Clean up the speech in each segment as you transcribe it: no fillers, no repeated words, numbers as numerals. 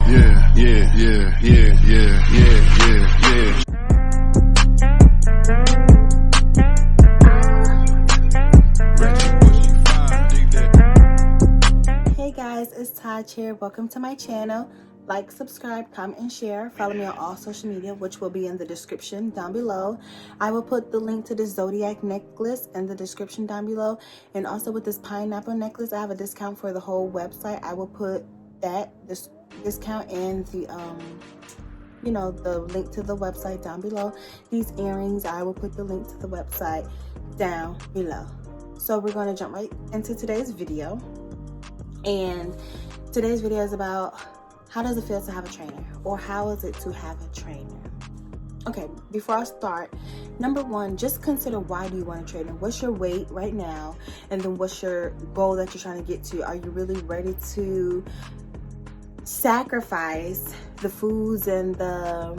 yeah, yeah, yeah, yeah, yeah, yeah, yeah. Hey guys, it's Taj here. Welcome to my channel. Like, subscribe, comment, and share. Follow me on all social media, which will be in the description down below. I will put the link to this Zodiac necklace in the description down below. And also with this pineapple necklace, I have a discount for the whole website. I will put this discount and the the link to the website down below. These earrings, I will put the link to the website down below. So we're going to jump right into today's video. And today's video is about how does it feel to have a trainer, or how is it to have a trainer? Okay, before I start, number one, just consider, why do you want a trainer? What's your weight right now? And then what's your goal that you're trying to get to? Are you really ready to sacrifice the foods and the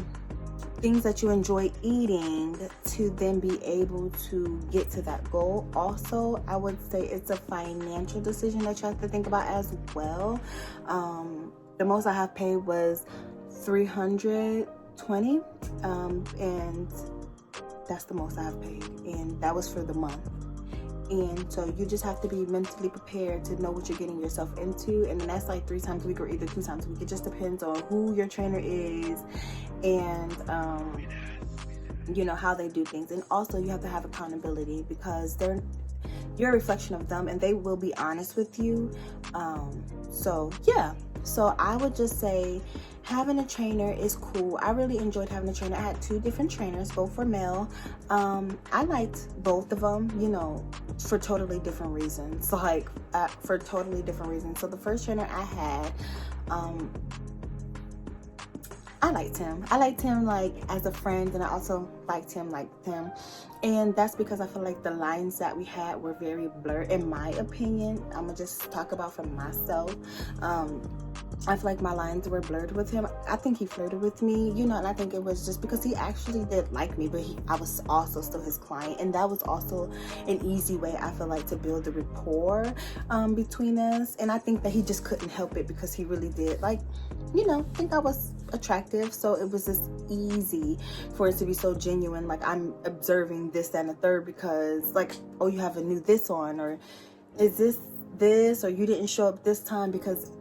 things that you enjoy eating to then be able to get to that goal? Also, I would say it's a financial decision that you have to think about as well. The most I have paid was $320, and that's the most I have paid, and that was for the month. And so you just have to be mentally prepared to know what you're getting yourself into, and that's like 3 times a week or either 2 times a week. It just depends on who your trainer is and how they do things. And also you have to have accountability, because you're a reflection of them, and they will be honest with you. So I would just say having a trainer is cool. I really enjoyed having a trainer. I had 2 different trainers, both were male. I liked both of them, for totally different reasons. So the first trainer I had, I liked him. I liked him like as a friend, and I also liked him like him. And that's because I feel like the lines that we had were very blurred, in my opinion. I'm gonna just talk about for myself. I feel like my lines were blurred with him. I think he flirted with me, and I think it was just because he actually did like me, but I was also still his client. And that was also an easy way, I feel like, to build the rapport between us. And I think that he just couldn't help it, because he really did, think I was attractive. So it was just easy for it to be so genuine. Like, I'm observing this, that, and the third, because oh, you have a new this on, or is this, or you didn't show up this time, because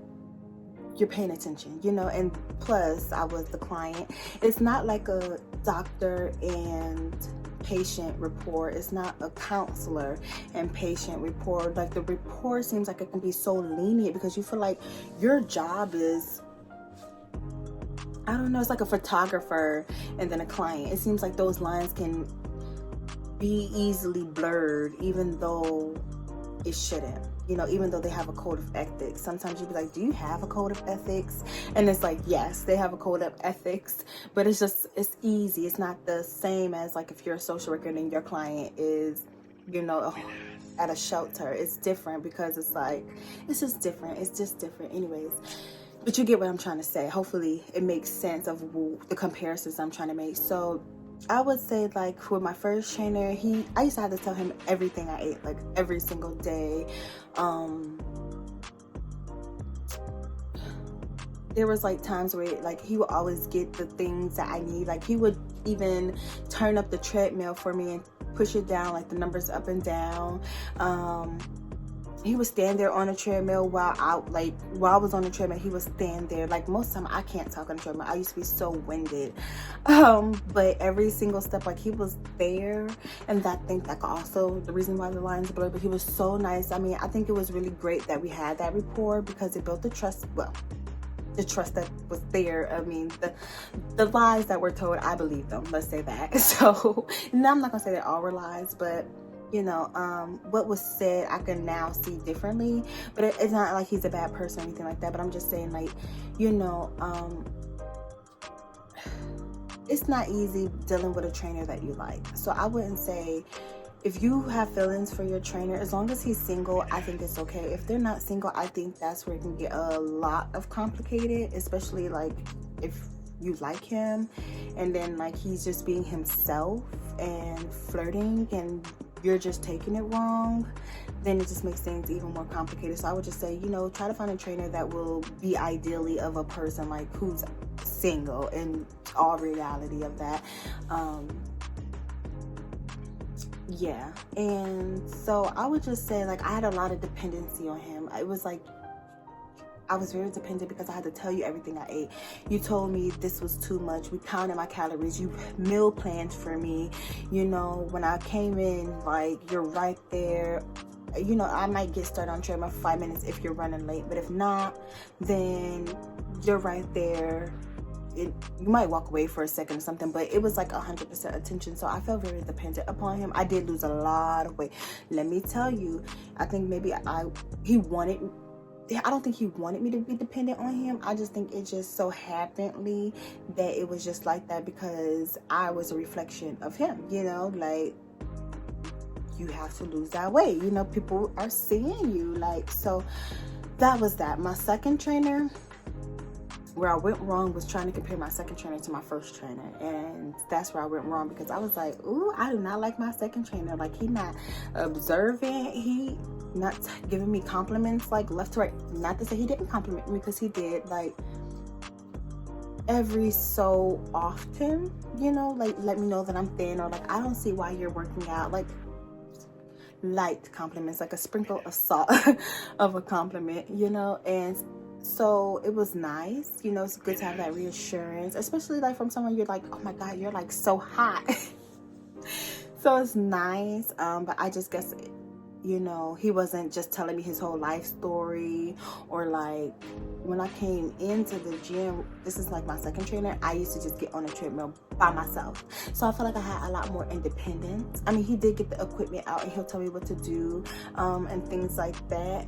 you're paying attention, and plus I was the client. It's not like a doctor and patient rapport. It's not a counselor and patient rapport. Like, the rapport seems like it can be so lenient, because you feel like your job is, I don't know, it's like a photographer and then a client. It seems like those lines can be easily blurred, even though it shouldn't. Even though they have a code of ethics. Sometimes you'd be like, do you have a code of ethics? And it's like, yes, they have a code of ethics, but it's easy. It's not the same as like if you're a social worker and your client is, at a shelter. It's different, because it's just different. It's just different anyways. But you get what I'm trying to say. Hopefully it makes sense of the comparisons I'm trying to make. So I would say, like, with my first trainer, I used to have to tell him everything I ate, like every single day. There was like times where he would always get the things that I need. Like, he would even turn up the treadmill for me and push it down, like the numbers up and down. He would stand there on a treadmill while I was on the treadmill. He would stand there. Like, most of the time I can't talk on the treadmill. I used to be so winded. But every single step, he was there. And I think also the reason why the lines blurred, but he was so nice. I mean, I think it was really great that we had that rapport, because it built the trust. Well, the trust that was there. I mean, the lies that were told, I believe them. Let's say that. So, now I'm not gonna say that all were lies, but what was said I can now see differently. But it's not like he's a bad person or anything like that, but I'm just saying, it's not easy dealing with a trainer that you like. So I wouldn't say, if you have feelings for your trainer, as long as he's single, I think it's okay. If they're not single, I think that's where it can get a lot of complicated, especially if you like him and then he's just being himself and flirting and you're just taking it wrong, then it just makes things even more complicated. So I would just say, you know, try to find a trainer that will be ideally of a person like who's single in all reality of that. Yeah. And so I would just say, like, I had a lot of dependency on him. It was like I was very dependent because I had to tell you everything I ate. You told me this was too much. We counted my calories. You meal planned for me. You know, when I came in, like, you're right there. You know, I might get started on treadmill for 5 minutes if you're running late. But if not, then you're right there. You might walk away for a second or something, but it was like 100% attention. So I felt very dependent upon him. I did lose a lot of weight. Let me tell you, I think maybe I don't think he wanted me to be dependent on him. I just think it just so happenedly that it was just like that because I was a reflection of him, you know, like, you have to lose that weight. You know, people are seeing you, like, so that was that. My second trainer, where I went wrong was trying to compare my second trainer to my first trainer, and that's where I went wrong because I was like, ooh, I do not like my second trainer. Like, he not observant, he not giving me compliments like left to right. Not to say he didn't compliment me, because he did, like, every so often, you know, like, let me know that I'm thin, or like, I don't see why you're working out, like, light compliments, like a sprinkle of salt of a compliment, you know. And so it was nice, you know. It's good to have that reassurance, especially like from someone you're like, oh my god, you're like so hot. So it's nice. But I just guess, you know, he wasn't just telling me his whole life story, or like, when I came into the gym, this is like my second trainer, I used to just get on a treadmill by myself. So I feel like I had a lot more independence. I mean, he did get the equipment out and he'll tell me what to do, and things like that.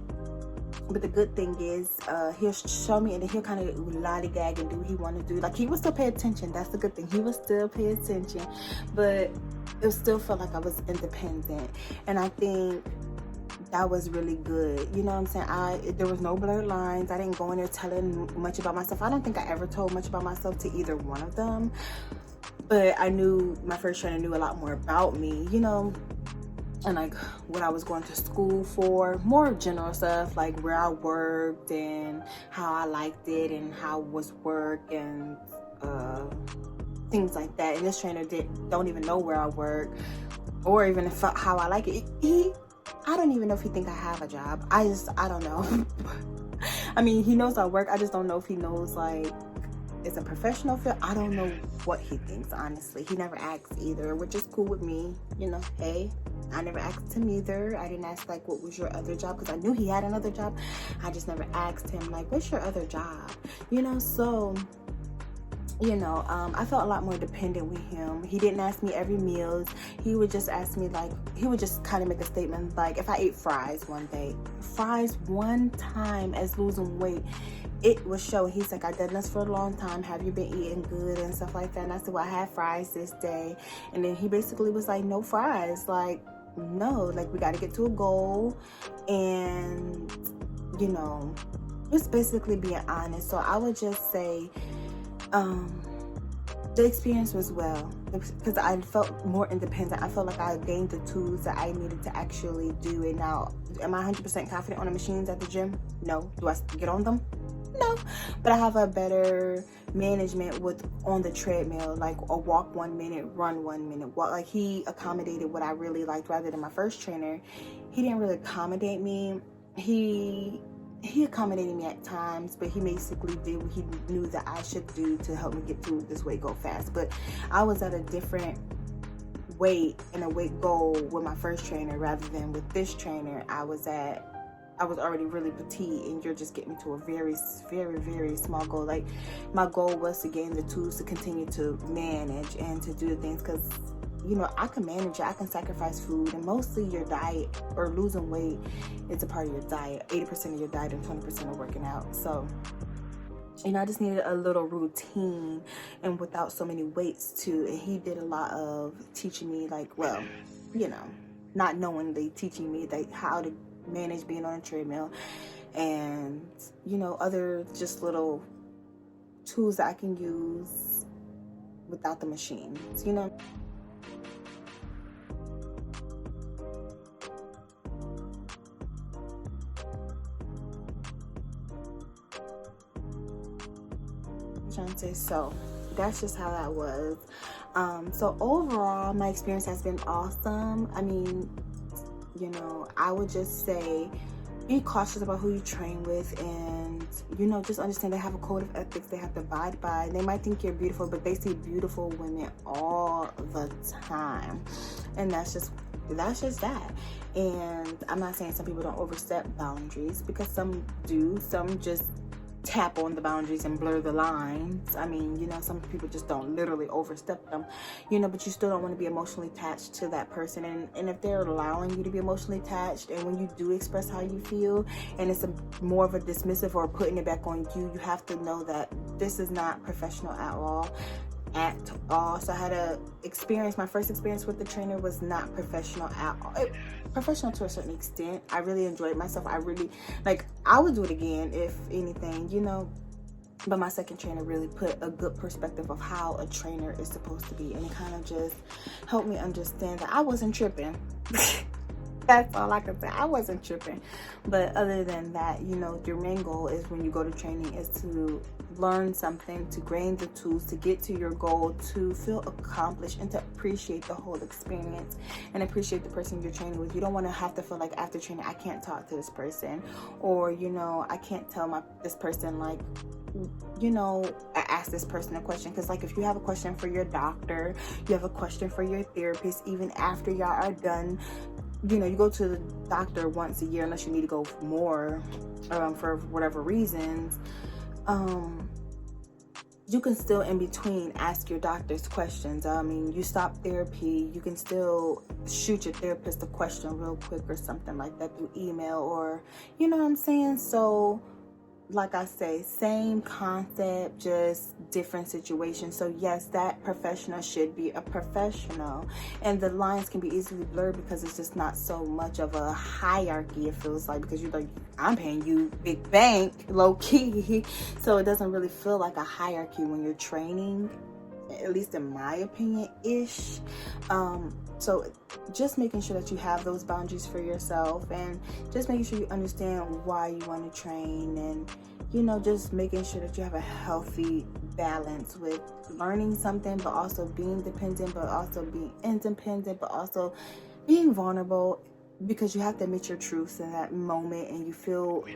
But the good thing is, he'll show me and then he'll kind of lollygag and do what he want to do. Like, he would still pay attention. That's the good thing. He would still pay attention, but it still felt like I was independent. And I think that was really good. You know what I'm saying? There was no blurred lines. I didn't go in there telling much about myself. I don't think I ever told much about myself to either one of them. But I knew my first trainer knew a lot more about me, you know, and like what I was going to school for, more general stuff, like where I worked and how I liked it and how was work and things like that. And this trainer don't even know where I work or even how I like it. I don't even know if he think I have a job. I don't know. I mean, he knows I work. I just don't know if he knows, like, it's a professional field. I don't know what he thinks, honestly. He never asked either, which is cool with me. You know, hey, I never asked him either. I didn't ask, like, what was your other job? Because I knew he had another job. I just never asked him, like, what's your other job? You know, so, you know, I felt a lot more dependent with him. He didn't ask me every meal. He would just ask me, like, he would just kind of make a statement, like, if I ate fries one time as losing weight, it was showing. He's like, I done this for a long time. Have you been eating good and stuff like that? And I said, well, I had fries this day. And then he basically was like, no fries. Like, no, like, we got to get to a goal. And, you know, just basically being honest. So I would just say, the experience was well, because I felt more independent. I felt like I gained the tools that I needed to actually do it. Now, am I 100% confident on the machines at the gym? No. Do I get on them? No. But I have a better management on the treadmill, like a walk 1 minute, run 1 minute. Like, he accommodated what I really liked rather than my first trainer. He didn't really accommodate me. He accommodated me at times, but he basically did what he knew that I should do to help me get through this weight goal fast. But I was at a different weight and a weight goal with my first trainer rather than with this trainer. I was already really petite, and you're just getting me to a very, very, very small goal. Like, my goal was to gain the tools to continue to manage and to do the things, because, you know, I can manage it. I can sacrifice food, and mostly your diet or losing weight is a part of your diet. 80% of your diet and 20% of working out. So, you know, I just needed a little routine and without so many weights too. And he did a lot of teaching me, like, well, you know, not knowingly teaching me, like, how to manage being on a treadmill, and, you know, other just little tools that I can use without the machines, you know. trying to say. So that's just how that was. So overall, my experience has been awesome. I mean, you know, I would just say be cautious about who you train with, and you know, just understand they have a code of ethics they have to abide by. They might think you're beautiful, but they see beautiful women all the time, and that's just that. And I'm not saying some people don't overstep boundaries, because some do. Some just tap on the boundaries and blur the lines. I mean, you know, some people just don't literally overstep them, you know, but you still don't want to be emotionally attached to that person. And if they're allowing you to be emotionally attached, and when you do express how you feel, and it's more of a dismissive or putting it back on you, you have to know that this is not professional at all. So I had my first experience with the trainer was not professional at all. Professional to a certain extent. I really enjoyed myself. I would do it again if anything, you know. But my second trainer really put a good perspective of how a trainer is supposed to be, and it kind of just helped me understand that I wasn't tripping. That's all I can say. I wasn't tripping. But other than that, you know, your main goal is, when you go to training, is to learn something, to gain the tools, to get to your goal, to feel accomplished, and to appreciate the whole experience and appreciate the person you're training with. You don't want to have to feel like after training, I can't talk to this person, or, you know, I can't tell this person, like, you know, I ask this person a question. Because like, if you have a question for your doctor, you have a question for your therapist, even after y'all are done, you know, you go to the doctor once a year, unless you need to go more for whatever reasons. You can still in between ask your doctors questions. I mean, you stop therapy, you can still shoot your therapist a question real quick or something like that through email, or, you know what I'm saying? So like I say, same concept, just different situations. So yes, that professional should be a professional, and the lines can be easily blurred because it's just not so much of a hierarchy, it feels like, because you're like, I'm paying you big bank, low key, so it doesn't really feel like a hierarchy when you're training, at least in my opinion ish. So just making sure that you have those boundaries for yourself, and just making sure you understand why you want to train, and, you know, just making sure that you have a healthy balance with learning something, but also being dependent, but also being independent, but also being vulnerable, because you have to admit your truths in that moment, and you feel,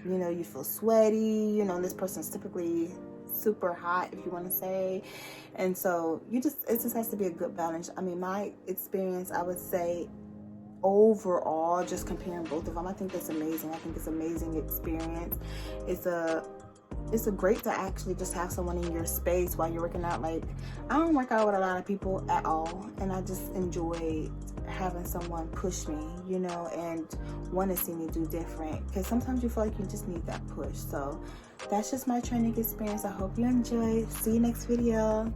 you know, you feel sweaty, you know, this person's typically super hot, if you want to say, and so it just has to be a good balance. I mean, my experience, I would say overall, just comparing both of them, I think that's amazing. I think it's an amazing experience. It's a great to actually just have someone in your space while you're working out. Like, I don't work out with a lot of people at all, and I just enjoy having someone push me, you know, and want to see me do different, because sometimes you feel like you just need that push. So that's just my training experience. I hope you enjoy. See you next video.